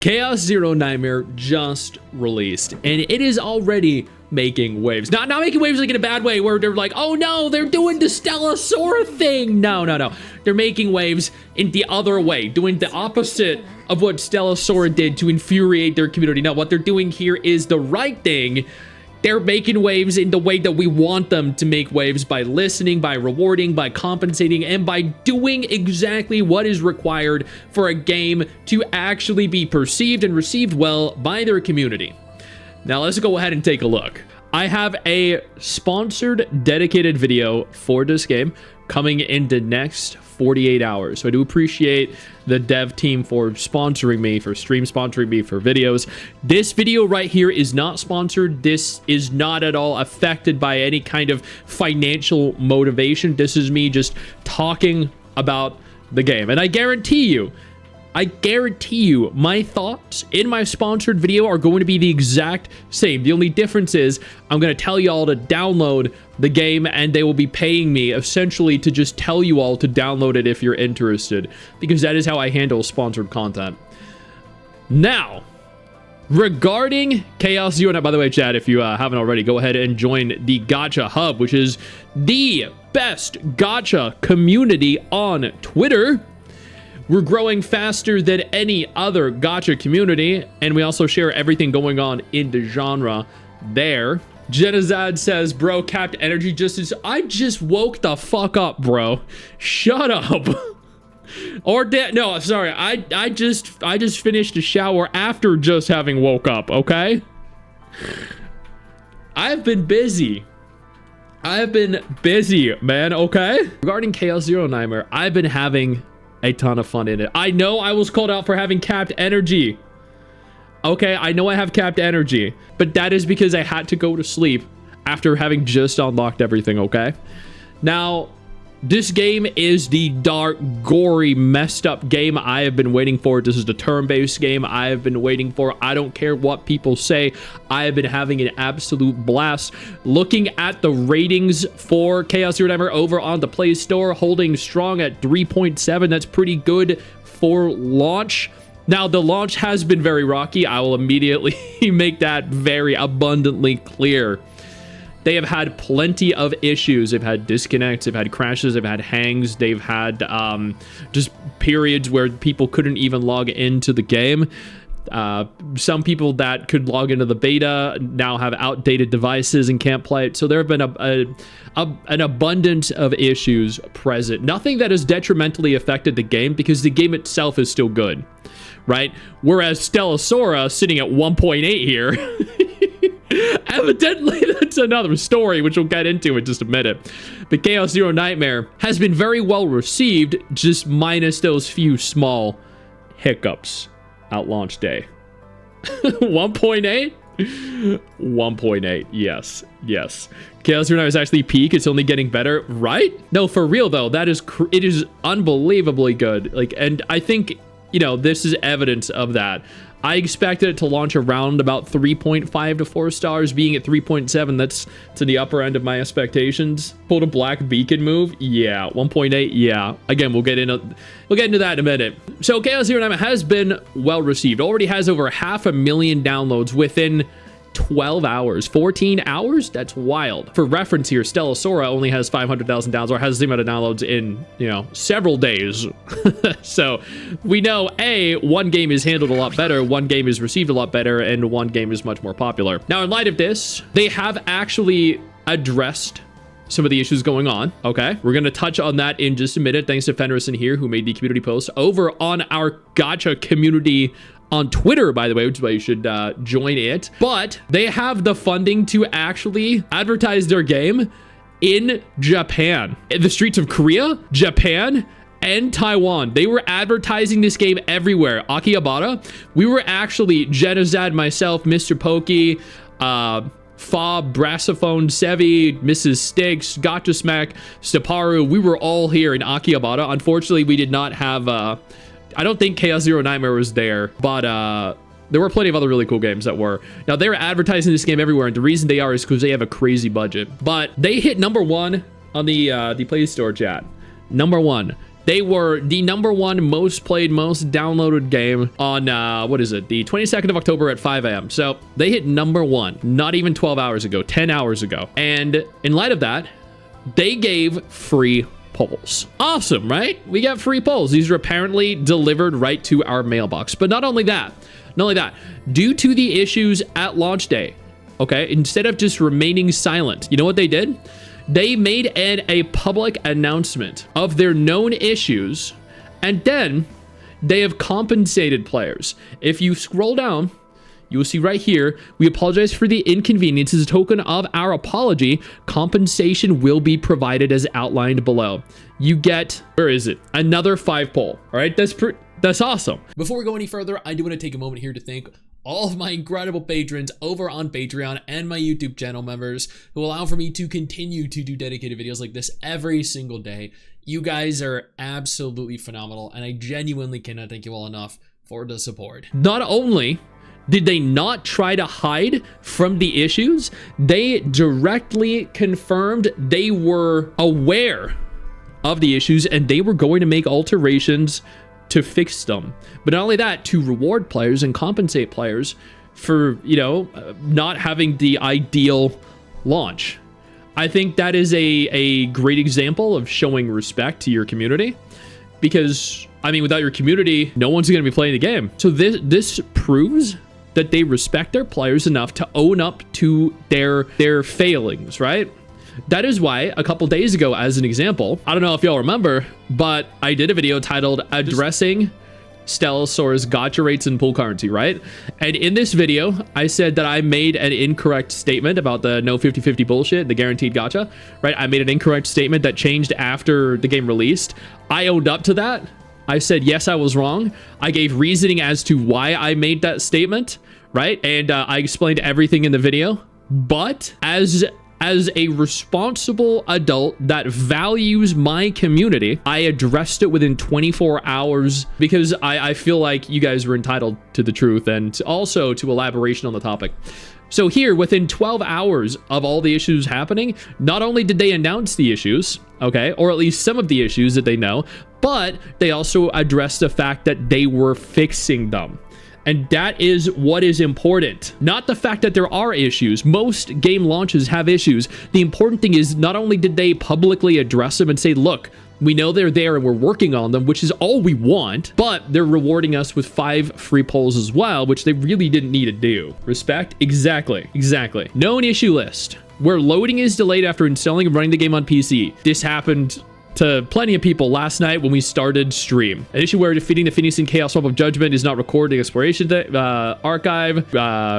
Chaos Zero Nightmare just released, and it is already making waves. Not making waves like in a bad way, where they're like, oh no, they're doing the Stellosaur thing. No. They're making waves in the other way, doing the opposite of what Stellosaur did to infuriate their community. No, what they're doing here is the right thing. They're making waves in the way that we want them to make waves, by listening, by rewarding, by compensating, and by doing exactly what is required for a game to actually be perceived and received well by their community. Now let's go ahead and take a look. I have a sponsored dedicated video for this game coming in the next 48 hours. So I do appreciate the dev team for sponsoring me, for stream sponsoring me for videos. This video right here is not sponsored. This is not at all affected by any kind of financial motivation. This is me just talking about the game. And I guarantee you, my thoughts in my sponsored video are going to be the exact same. The only difference is I'm going to tell you all to download the game, and they will be paying me essentially to just tell you all to download it if you're interested, because that is how I handle sponsored content. Now, regarding Chaos Zero Nightmare, by the way, chat, if you haven't already, go ahead and join the Gacha Hub, which is the best gacha community on Twitter. We're growing faster than any other gacha community, and we also share everything going on in the genre there. Genozad says, bro, capped energy just... I just woke the fuck up, bro. Shut up. Or no, sorry. I just finished a shower after just having woke up, okay? I've been busy. Man, okay? Regarding Chaos Zero Nightmare, I've been having a ton of fun in it. I know I was called out for having capped energy. Okay, I know I have capped energy, but that is because I had to go to sleep after having just unlocked everything, okay? Now, this game is the dark, gory, messed up game I have been waiting for. This is the turn-based game I have been waiting for. I don't care what people say. I have been having an absolute blast. Looking at the ratings for Chaos Zero Nightmare over on the Play Store, holding strong at 3.7. That's pretty good for launch. Now, the launch has been very rocky. I will immediately make that very abundantly clear. They have had plenty of issues. They've had disconnects, they've had crashes, they've had hangs, they've had just periods where people couldn't even log into the game. Some people that could log into the beta now have outdated devices and can't play it. So there have been an abundance of issues present. Nothing that has detrimentally affected the game, because the game itself is still good, right? Whereas Stellosaur sitting at 1.8 here... Evidently, that's another story, which we'll get into in just a minute. But Chaos Zero Nightmare has been very well received, just minus those few small hiccups at launch day. 1.8? 1.8, yes. Chaos Zero Nightmare is actually peak. It's only getting better, right? No, for real though, it is unbelievably good. Like, and I think, you know, this is evidence of that. I expected it to launch around about 3.5 to 4 stars. Being at 3.7, that's to the upper end of my expectations. Pulled a black beacon move, yeah. 1.8, yeah. Again, we'll get into that in a minute. So Chaos Zero Nightmare has been well received. Already has over 500,000 downloads within 12 hours, 14 hours. That's wild. For reference here, Stellosaur only has 500,000 downloads, or has the amount of downloads in, you know, several days. So we know, A, one game is handled a lot better, one game is received a lot better, and one game is much more popular. Now, in light of this, they have actually addressed some of the issues going on, okay? We're gonna touch on that in just a minute, thanks to Fenrison here, who made the community post over on our gacha community on Twitter, by the way, which is why you should join it. But they have the funding to actually advertise their game in Japan, in the streets of Korea, Japan, and Taiwan. They were advertising this game everywhere. Akihabara, we were actually, Genozad, myself, Mr. Pokey, Fob, Brassophone, Sevi, Mrs. Stix, Gotcha Smack, Staparu, we were all here in Akihabara. Unfortunately, we did not have... I don't think Chaos Zero Nightmare was there, but there were plenty of other really cool games that were. Now, they're advertising this game everywhere, and the reason they are is because they have a crazy budget. But they hit #1 on the Play Store, chat. #1. They were the #1 most played, most downloaded game on, what is it? The 22nd of October at 5 a.m. So they hit #1, not even 12 hours ago, 10 hours ago. And in light of that, they gave free polls. Awesome, right? We got free polls. These are apparently delivered right to our mailbox. But not only that, due to the issues at launch day, okay, instead of just remaining silent, you know what they did? They made a public announcement of their known issues, and then they have compensated players. If you scroll down, you will see right here, we apologize for the inconvenience. As a token of our apology, compensation will be provided as outlined below. You get, where is it? Another 5 poll. All right, that's awesome. Before we go any further, I do want to take a moment here to thank all of my incredible patrons over on Patreon and my YouTube channel members who allow for me to continue to do dedicated videos like this every single day. You guys are absolutely phenomenal, and I genuinely cannot thank you all enough for the support. Not only did they not try to hide from the issues, they directly confirmed they were aware of the issues and they were going to make alterations to fix them. But not only that, to reward players and compensate players for, you know, not having the ideal launch. I think that is a great example of showing respect to your community, because, I mean, without your community, no one's going to be playing the game. So this proves that they respect their players enough to own up to their failings, right? That is why a couple days ago, as an example, I don't know if y'all remember, but I did a video titled Addressing Stellasaur's Gacha Rates and Pool Currency, right? And in this video, I said that I made an incorrect statement about the no 50-50 bullshit, the guaranteed gacha, right? I made an incorrect statement that changed after the game released. I owned up to that. I said, yes, I was wrong. I gave reasoning as to why I made that statement, right? And I explained everything in the video. But as a responsible adult that values my community, I addressed it within 24 hours because I feel like you guys were entitled to the truth and also to elaboration on the topic. So here, within 12 hours of all the issues happening, not only did they announce the issues, okay, or at least some of the issues that they know, but they also addressed the fact that they were fixing them. And that is what is important. Not the fact that there are issues. Most game launches have issues. The important thing is not only did they publicly address them and say, look, we know they're there and we're working on them, which is all we want, but they're rewarding us with 5 free polls as well, which they really didn't need to do. Respect? Exactly. Known issue list, where loading is delayed after installing and running the game on PC. This happened to plenty of people last night when we started stream. An issue where defeating the Phoenician Chaos Swamp of Judgment is not recorded in exploration archive.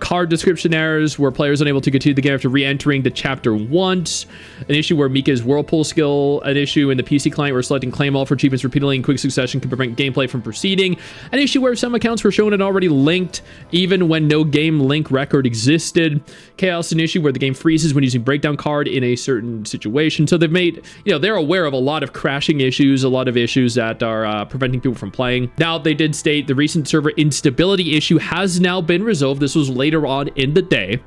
Card description errors where players unable to continue the game after re-entering the chapter once. An issue where Mika's whirlpool skill, an issue in the PC client where selecting claim all for achievements repeatedly in quick succession can prevent gameplay from proceeding. An issue where some accounts were shown and already linked even when no game link record existed. Chaos, an issue where the game freezes when using breakdown card in a certain situation. So they've made, you know, they're aware of a lot of crashing issues, a lot of issues that are preventing people from playing. Now, they did state the recent server instability issue has now been resolved. This was later on in the day.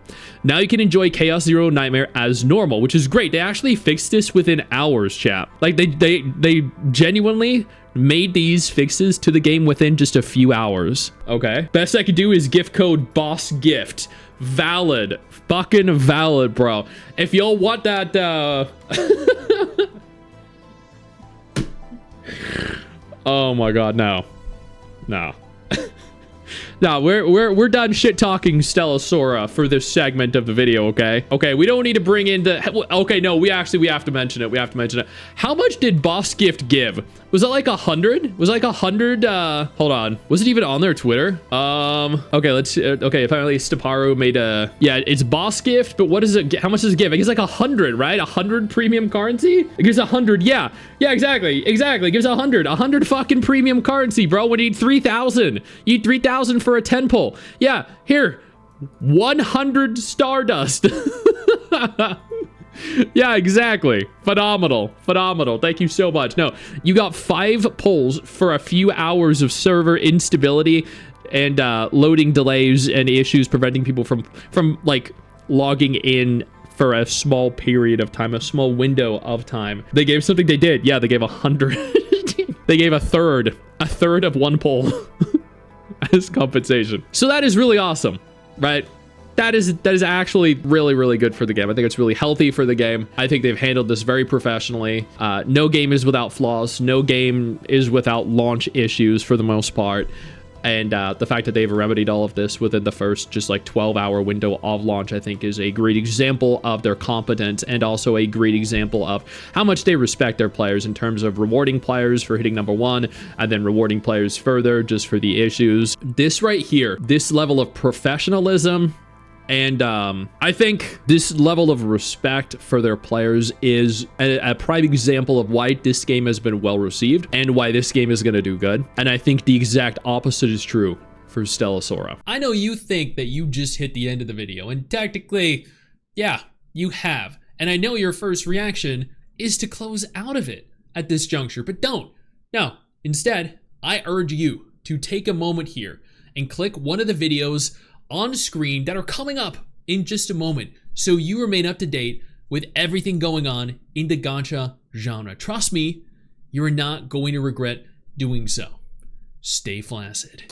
Now you can enjoy Chaos Zero Nightmare as normal, which is great. They actually fixed this within hours, chat. Like, they genuinely made these fixes to the game within just a few hours. Okay. Best I could do is gift code BOSSGIFT. Valid. Fucking valid, bro. If y'all want that, oh my god, no. No, we're done shit talking Stellasaura for this segment of the video, okay? Okay, we don't need to bring in the... Okay, no, we have to mention it. How much did Boss Gift give? Was it like 100? Was it like 100? Hold on. Was it even on their Twitter? Okay, let's see. Okay, apparently Staparu made a... Yeah, it's Boss Gift, but what is it? How much does it give? It gives like 100, right? 100 premium currency? It gives 100, yeah. Yeah, exactly. It gives 100. 100 fucking premium currency, bro. We need 3,000. You need 3,000 for a 10 pull. Yeah, here. 100 Stardust. Yeah, exactly. Phenomenal. Thank you so much. No, you got 5 pulls for a few hours of server instability and loading delays and issues preventing people from like logging in for a small period of time, a small window of time. They gave something they did. Yeah, they gave 100. They gave a third of one poll as compensation. So that is really awesome, right? That is actually really, really good for the game. I think it's really healthy for the game. I think they've handled this very professionally. No game is without flaws. No game is without launch issues for the most part. And the fact that they've remedied all of this within the first just like 12-hour window of launch, I think is a great example of their competence and also a great example of how much they respect their players in terms of rewarding players for hitting number 1 and then rewarding players further just for the issues. This right here, this level of professionalism, and I think this level of respect for their players is a prime example of why this game has been well received and why this game is going to do good. And I think the exact opposite is true for Stellasora. I know you think that you just hit the end of the video, and technically, yeah, you have. And I know your first reaction is to close out of it at this juncture, but don't. No, instead, I urge you to take a moment here and click one of the videos on screen that are coming up in just a moment so you remain up to date with everything going on in the gacha genre. Trust me, you're not going to regret doing so. Stay flaccid.